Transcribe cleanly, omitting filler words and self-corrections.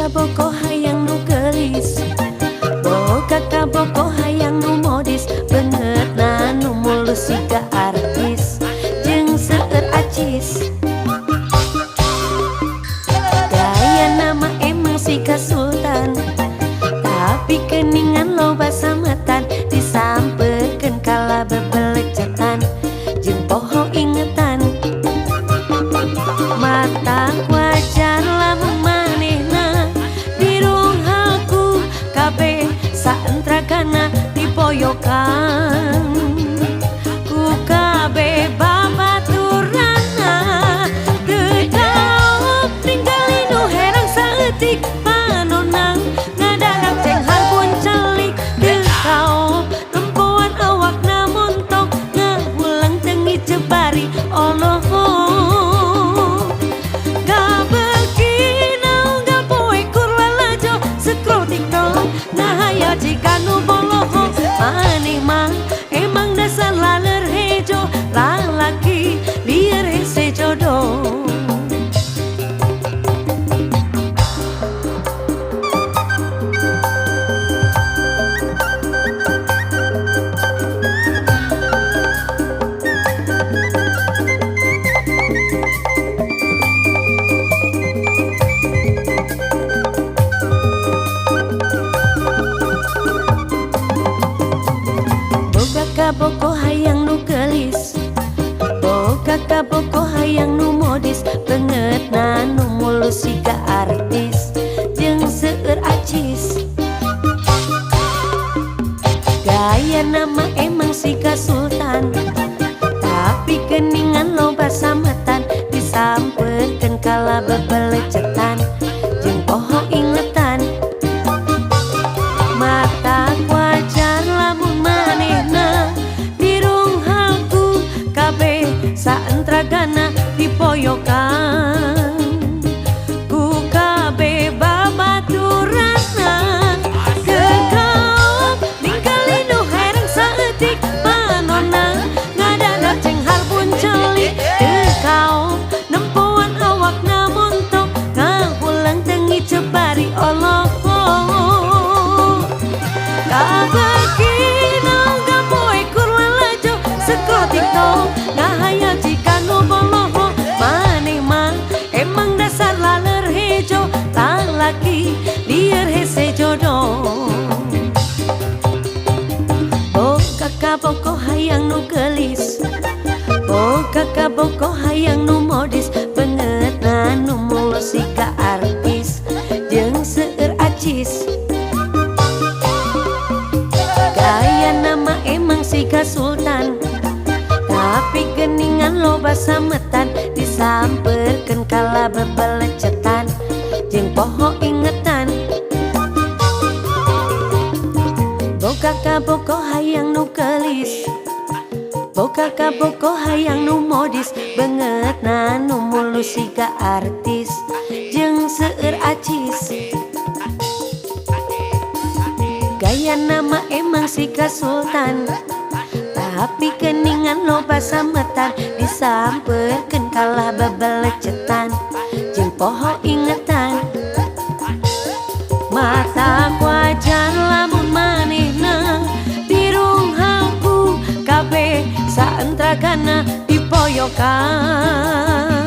kaboko hayang nu gelis, boga kaboko hayang nu modis, beungeut na nu mulus siga artis jeung seueur acis. Gaya nama emang siga sultan, tapi keningan loba sametan, disampeurkeun kala bebelecetan jeung poho ingetan. Mata wajar lamun manehna dirung haku kabeh saentragana dipoyokan ku kabeh babaturanna. Teu daop ningali nu herang saeutik panonang ngadarak ceng harbun celik. Teu daop tempoan awakna montok ngahulang tengi jebari Allah. Jika nu boloho maneh mah emang dasar laler hejo, lalaki liar hese jodoh. Kaboko hayang nu gelis, boga kaboko hayang nu modis, beungeut na nu mulus siga artis jeung seueur acis. Gaya nama emang siga sultan, tapi keningan loba sametan, disampeurkeun kala bebelecetan jeung poho ingetan. Mata wajar lamun manehna dirung haku kabeh saentragana dipoyokan ku kabeh babaturanna. Kekaop ningali nu herang saeutik panonna ngadadak ceng harbun celik. Teu kaop nempoan awakna montok ngahulang tengi jebari Allah. Kabegina gapoe kurang lajo sekrotik tong ngahaya jika nu boloho maneh mah emang dasar laler hejo, lalaki liar hese jodoh. Boga kaboko hayang nu gelis, boga kaboko hayang nu modis, beungeut na nu mulus siga artis jeung seueur acis. Gaya nama emang siga sultan, tapi geningan loba sametan, disampeurkeun kala bebelecetan jeung poho ingetan. Boga kaboko hayang nu gelis, boga kaboko hayang nu modis, beungeut na nu mulus siga artis jeung seueur acis. Gaya nama emang siga sultan, tapi keningan loba sametan, disampeurkeun kala bebelecetan jeung poho ingetan. Mata wajar lamun manehna dirung haku kabeh saentragana dipoyokan